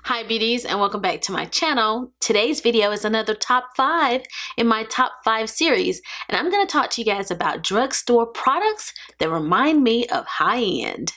Hi beauties, and welcome back to my channel. Today's video is another top 5 in my top 5 series, and I'm going to talk to you guys about drugstore products that remind me of high-end.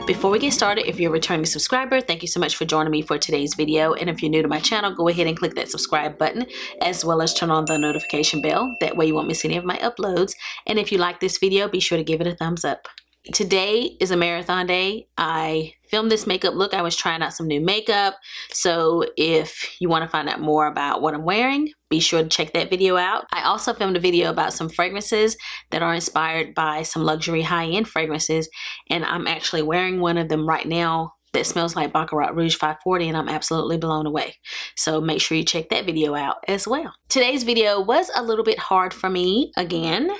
Before we get started, if you're a returning subscriber, thank you so much for joining me for today's video. And if you're new to my channel, go ahead and click that subscribe button, as well as turn on the notification bell. That way you won't miss any of my uploads. And if you like this video, be sure to give it a thumbs up. Today is a marathon day. I filmed this makeup look. I was trying out some new makeup. So if you want to find out more about what I'm wearing, be sure to check that video out. I also filmed a video about some fragrances that are inspired by some luxury high-end fragrances. And I'm actually wearing one of them right now that smells like Baccarat Rouge 540, and I'm absolutely blown away. So make sure you check that video out as well. Today's video was a little bit hard for me, again,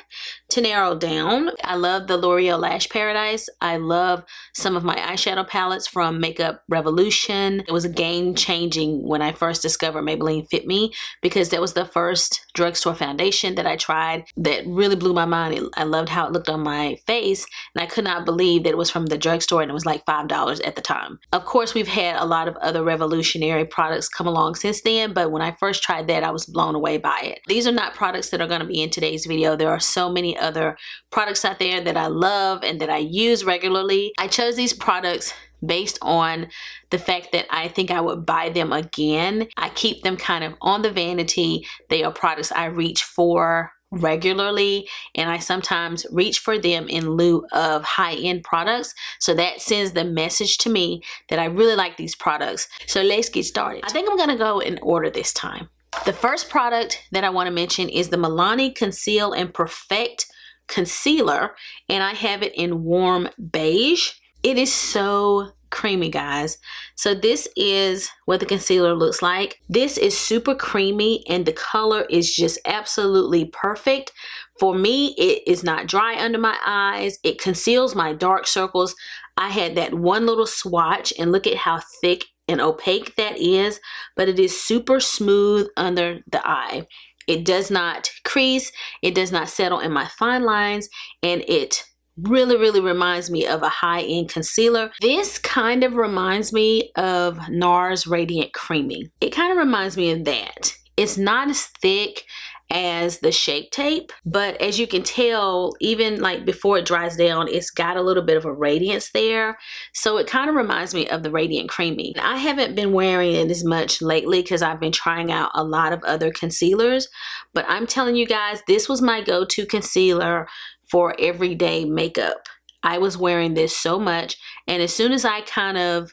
to narrow down. I love the L'Oreal Lash Paradise. I love some of my eyeshadow palettes from Makeup Revolution. It was a game-changing when I first discovered Maybelline Fit Me, because that was the first drugstore foundation that I tried that really blew my mind. I loved how it looked on my face, and I could not believe that it was from the drugstore and it was like $5 at the time. Of course, we've had a lot of other revolutionary products come along since then, but when I first tried that, I was blown away by it. These are not products that are going to be in today's video. There are so many other products out there that I love and that I use regularly. I chose these products based on the fact that I think I would buy them again. I keep them kind of on the vanity. They are products I reach for regularly, and I sometimes reach for them in lieu of high-end products. So that sends the message to me that I really like these products. So let's get started. I think I'm gonna go in order this time. The first product that I want to mention is the Milani Conceal and Perfect Concealer, and I have it in warm beige. It is so creamy, guys. So this is what the concealer looks like. This is super creamy, and the color is just absolutely perfect. For me, it is not dry under my eyes. It conceals my dark circles. I had that one little swatch, and look at how thick and opaque that is, but it is super smooth under the eye. It does not crease. It does not settle in my fine lines, and it really reminds me of a high-end concealer. This kind of reminds me of NARS Radiant Creamy. It kind of reminds me of that. It's not as thick as the Shape Tape, but as you can tell, even like before it dries down, it's got a little bit of a radiance there. So it kind of reminds me of the Radiant Creamy. I haven't been wearing it as much lately because I've been trying out a lot of other concealers, but I'm telling you guys, this was my go-to concealer for everyday makeup. I was wearing this so much, and as soon as I kind of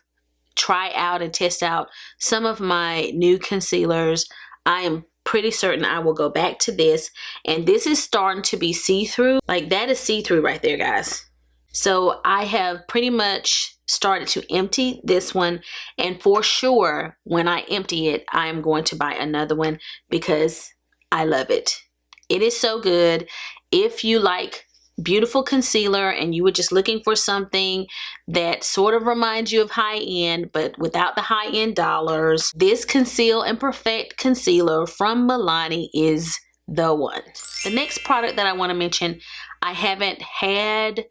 try out and test out some of my new concealers, I am pretty certain I will go back to this. And this is starting to be see-through. Like, that is see-through right there, guys. So I have pretty much started to empty this one, and for sure when I empty it, I am going to buy another one because I love it. It is so good. If you like beautiful concealer and you were just looking for something that sort of reminds you of high-end but without the high-end dollars, this Conceal and Perfect Concealer from Milani is the one. The next product that I want to mention, I haven't had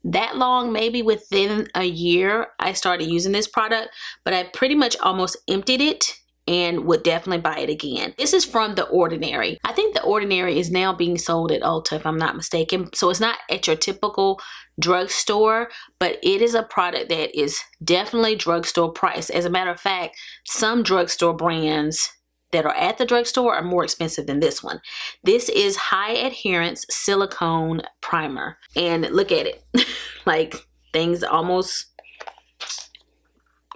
that long, maybe within a year I started using this product, but I pretty much almost emptied it and would definitely buy it again. This is from The Ordinary. I think The Ordinary is now being sold at Ulta, if I'm not mistaken. So it's not at your typical drugstore, but it is a product that is definitely drugstore price. As a matter of fact, some drugstore brands that are at the drugstore are more expensive than this one. This is High-Adherence Silicone Primer. And look at it. Like, things almost,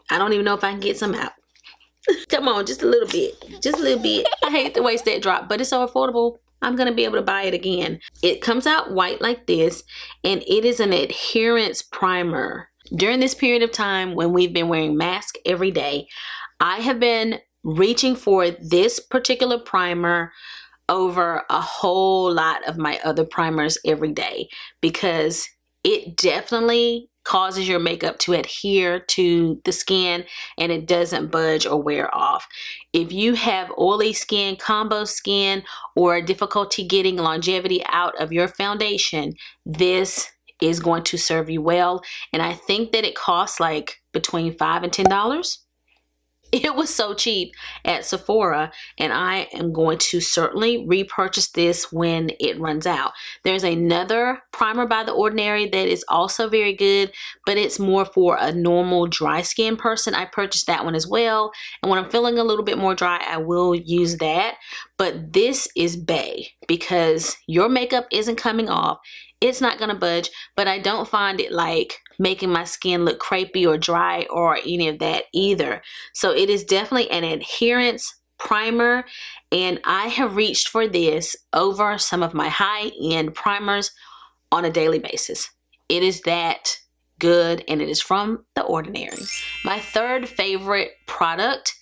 I don't even know if I can get some out. Come on, just a little bit. Just a little bit. I hate to waste that drop, but it's so affordable. I'm going to be able to buy it again. It comes out white like this, and it is an adherence primer. During this period of time when we've been wearing masks every day, I have been reaching for this particular primer over a whole lot of my other primers every day, because it definitely causes your makeup to adhere to the skin, and it doesn't budge or wear off. If you have oily skin, combo skin, or difficulty getting longevity out of your foundation, this is going to serve you well. And I think that it costs like between $5 and $10. It was so cheap at Sephora, and I am going to certainly repurchase this when it runs out. There's another primer by The Ordinary that is also very good, but it's more for a normal dry skin person. I purchased that one as well, and when I'm feeling a little bit more dry, I will use that. But this is Beige, because your makeup isn't coming off. It's not going to budge, but I don't find it like making my skin look crepey or dry or any of that either. So it is definitely an adherence primer, and I have reached for this over some of my high-end primers on a daily basis. It is that good, and it is from The Ordinary. My third favorite product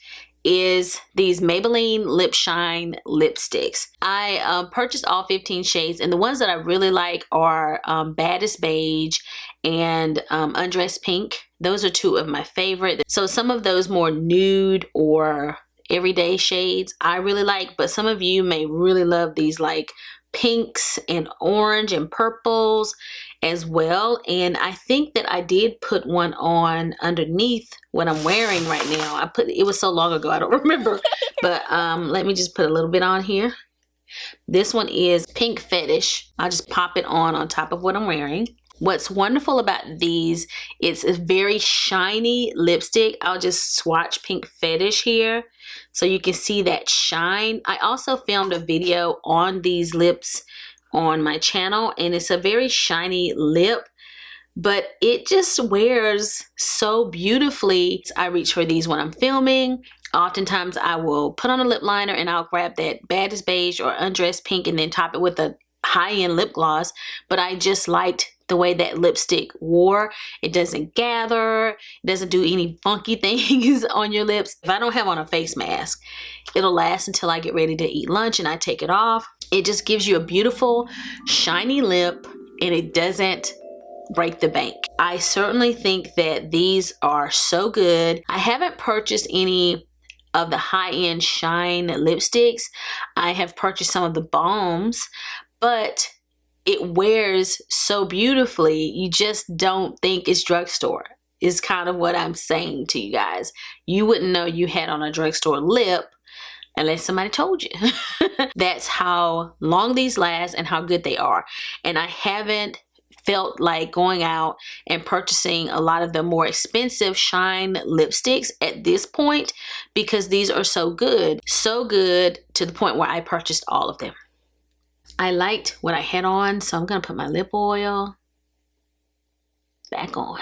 is these Maybelline Lip Shine lipsticks. I purchased all 15 shades, and the ones that I really like are Baddest Beige and Undressed Pink. Those are two of my favorite. So some of those more nude or everyday shades I really like, but some of you may really love these like pinks and orange and purples as well. And I think that I did put one on underneath what I'm wearing right now. It was so long ago, I don't remember. But let me just put a little bit on here. This one is Pink Fetish. I'll just pop it on top of what I'm wearing. What's wonderful about these, it's a very shiny lipstick. I'll just swatch Pink Fetish here so you can see that shine. I also filmed a video on these lips on my channel, and it's a very shiny lip, but it just wears so beautifully. I reach for these when I'm filming. Oftentimes I will put on a lip liner and I'll grab that Baddest Beige or Undressed Pink and then top it with a high-end lip gloss, but I just liked the way that lipstick wore. It doesn't gather, it doesn't do any funky things on your lips. If I don't have on a face mask, it'll last until I get ready to eat lunch and I take it off. It just gives you a beautiful shiny lip, and it doesn't break the bank. I certainly think that these are so good. I haven't purchased any of the high-end shine lipsticks. I have purchased some of the balms, but it wears so beautifully, you just don't think it's drugstore, is kind of what I'm saying to you guys. You wouldn't know you had on a drugstore lip unless somebody told you. That's how long these last and how good they are. And I haven't felt like going out and purchasing a lot of the more expensive shine lipsticks at this point, because these are so good to the point where I purchased all of them. I liked what I had on, so I'm gonna put my lip oil back on.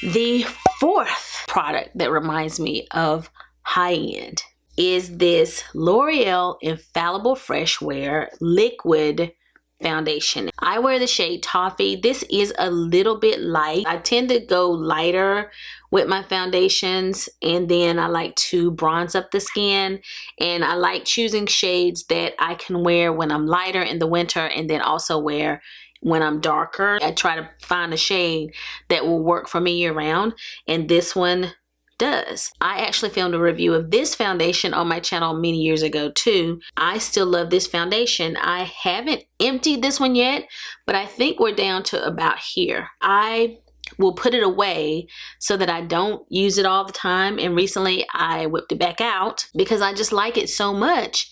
The fourth product that reminds me of high-end is this L'Oreal Infallible Fresh Wear Liquid Foundation. I wear the shade Toffee. This is a little bit light. I tend to go lighter with my foundations, and then I like to bronze up the skin, and I like choosing shades that I can wear when I'm lighter in the winter and then also wear when I'm darker. I try to find a shade that will work for me year round, and this one does. I actually filmed a review of this foundation on my channel many years ago too. I still love this foundation. I haven't emptied this one yet, but I think we're down to about here. I will put it away so that I don't use it all the time, and recently I whipped it back out because I just like it so much.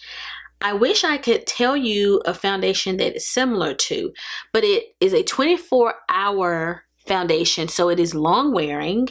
I wish I could tell you a foundation that is similar to, but it is a 24-hour foundation, so it is long wearing,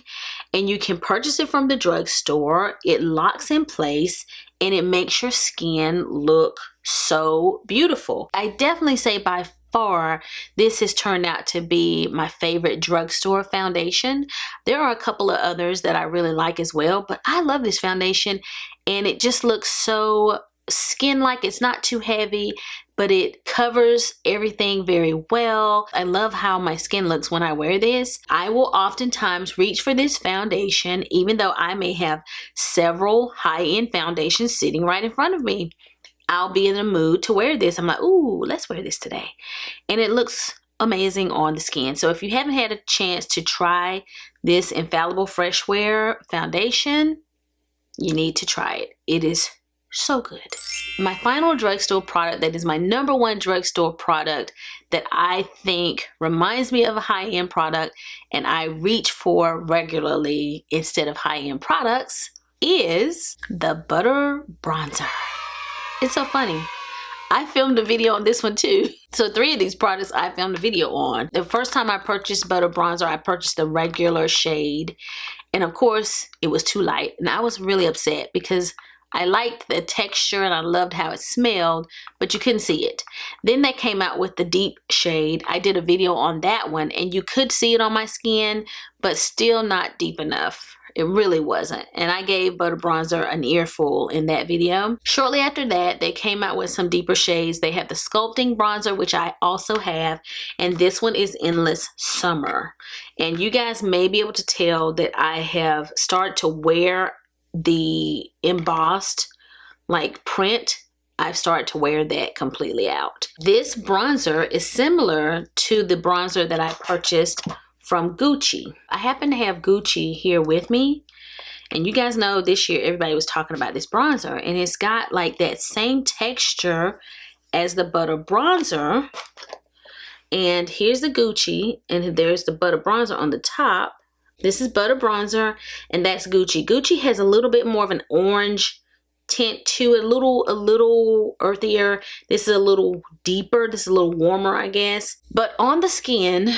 and you can purchase it from the drugstore. It locks in place and it makes your skin look so beautiful. I definitely say by far this has turned out to be my favorite drugstore foundation. There are a couple of others that I really like as well, but I love this foundation, and it just looks so skin-like. It's not too heavy, but it covers everything very well. I love how my skin looks when I wear this. I will oftentimes reach for this foundation, even though I may have several high-end foundations sitting right in front of me. I'll be in the mood to wear this. I'm like, ooh, let's wear this today. And it looks amazing on the skin. So if you haven't had a chance to try this Infallible Fresh Wear foundation, you need to try it. It is so good. My final drugstore product that is my #1 drugstore product that I think reminds me of a high-end product and I reach for regularly instead of high-end products is the Butter Bronzer. It's so funny. I filmed a video on this one too. So 3 of these products I filmed a video on. The first time I purchased Butter Bronzer, I purchased the regular shade. And of course, it was too light. And I was really upset because I liked the texture and I loved how it smelled, but you couldn't see it. Then they came out with the deep shade. I did a video on that one and you could see it on my skin, but still not deep enough. It really wasn't. And I gave Butter Bronzer an earful in that video. Shortly after that, they came out with some deeper shades. They have the Sculpting Bronzer, which I also have. And this one is Endless Summer. And you guys may be able to tell that I have started to wear the embossed like print. I've started to wear that completely out. This bronzer is similar to the bronzer that I purchased from Gucci. I happen to have Gucci here with me. And you guys know this year everybody was talking about this bronzer. And it's got like that same texture as the Butter Bronzer. And here's the Gucci. And there's the Butter Bronzer on the top. This is Butter Bronzer. And that's Gucci. Gucci has a little bit more of an orange tint to it. A little earthier. This is a little deeper. This is a little warmer, I guess. But on the skin,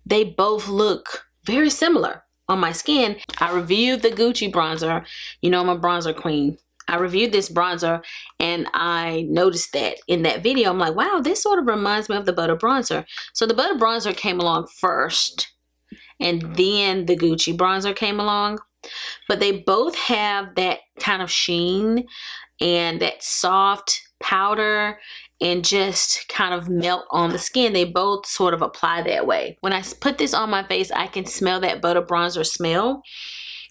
they both look very similar on my skin. I reviewed the Gucci bronzer. You know I'm a bronzer queen. I reviewed this bronzer and I noticed that in that video. I'm like, wow, this sort of reminds me of the Butter Bronzer. So the Butter Bronzer came along first and then the Gucci bronzer came along. But they both have that kind of sheen and that soft powder and just kind of melt on the skin. They both sort of apply that way. When I put this on my face, I can smell that Butter Bronzer smell.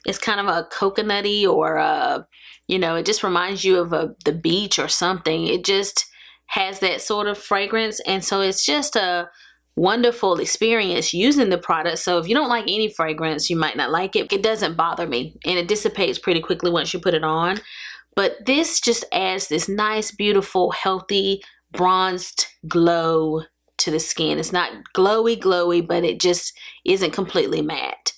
It's kind of a coconutty or you know, it just reminds you of the beach or something. It just has that sort of fragrance. And so it's just a wonderful experience using the product. So if you don't like any fragrance, you might not like it. It doesn't bother me and it dissipates pretty quickly once you put it on. But this just adds this nice, beautiful, healthy, bronzed glow to the skin. It's not glowy, but it just isn't completely matte.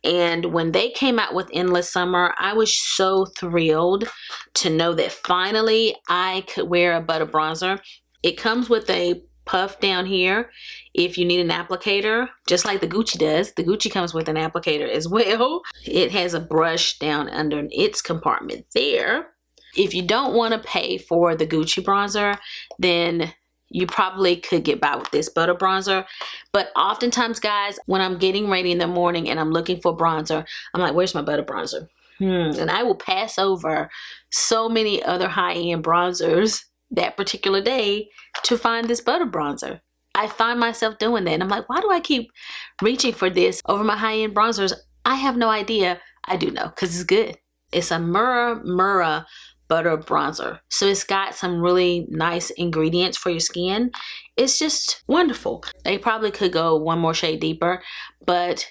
And when they came out with Endless Summer, I was so thrilled to know that finally I could wear a Butter Bronzer. It comes with a puff down here if you need an applicator, just like the Gucci does. The Gucci comes with an applicator as well. It has a brush down under its compartment there. If you don't want to pay for the Gucci bronzer, then you probably could get by with this Butter Bronzer. But oftentimes, guys, when I'm getting ready in the morning and I'm looking for bronzer, I'm like, where's my Butter Bronzer? And I will pass over so many other high-end bronzers that particular day to find this Butter Bronzer. I find myself doing that. And I'm like, why do I keep reaching for this over my high-end bronzers? I have no idea. I do know because it's good. It's a Murumuru Butter Bronzer. So it's got some really nice ingredients for your skin. It's just wonderful. They probably could go one more shade deeper, but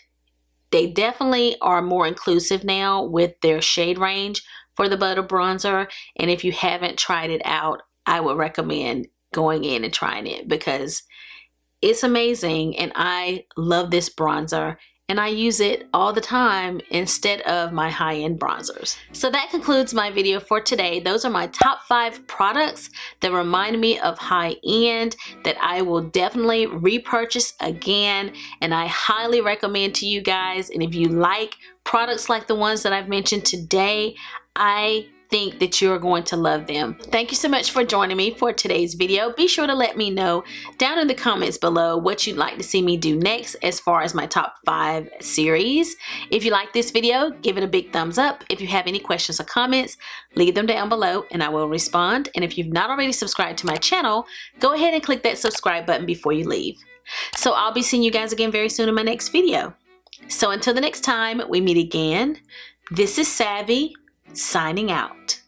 they definitely are more inclusive now with their shade range for the Butter Bronzer. And if you haven't tried it out, I would recommend going in and trying it because it's amazing. And I love this bronzer. And I use it all the time instead of my high-end bronzers. So that concludes my video for today. Those are my top 5 products that remind me of high-end that I will definitely repurchase again. And I highly recommend to you guys. And if you like products like the ones that I've mentioned today, I think that you're going to love them. Thank you so much for joining me for today's video. Be sure to let me know down in the comments below what you'd like to see me do next as far as my top 5 series. If you like this video, give it a big thumbs up. If you have any questions or comments, leave them down below and I will respond. And if you've not already subscribed to my channel, go ahead and click that subscribe button before you leave. So I'll be seeing you guys again very soon in my next video. So until the next time we meet again, this is Savvy, signing out.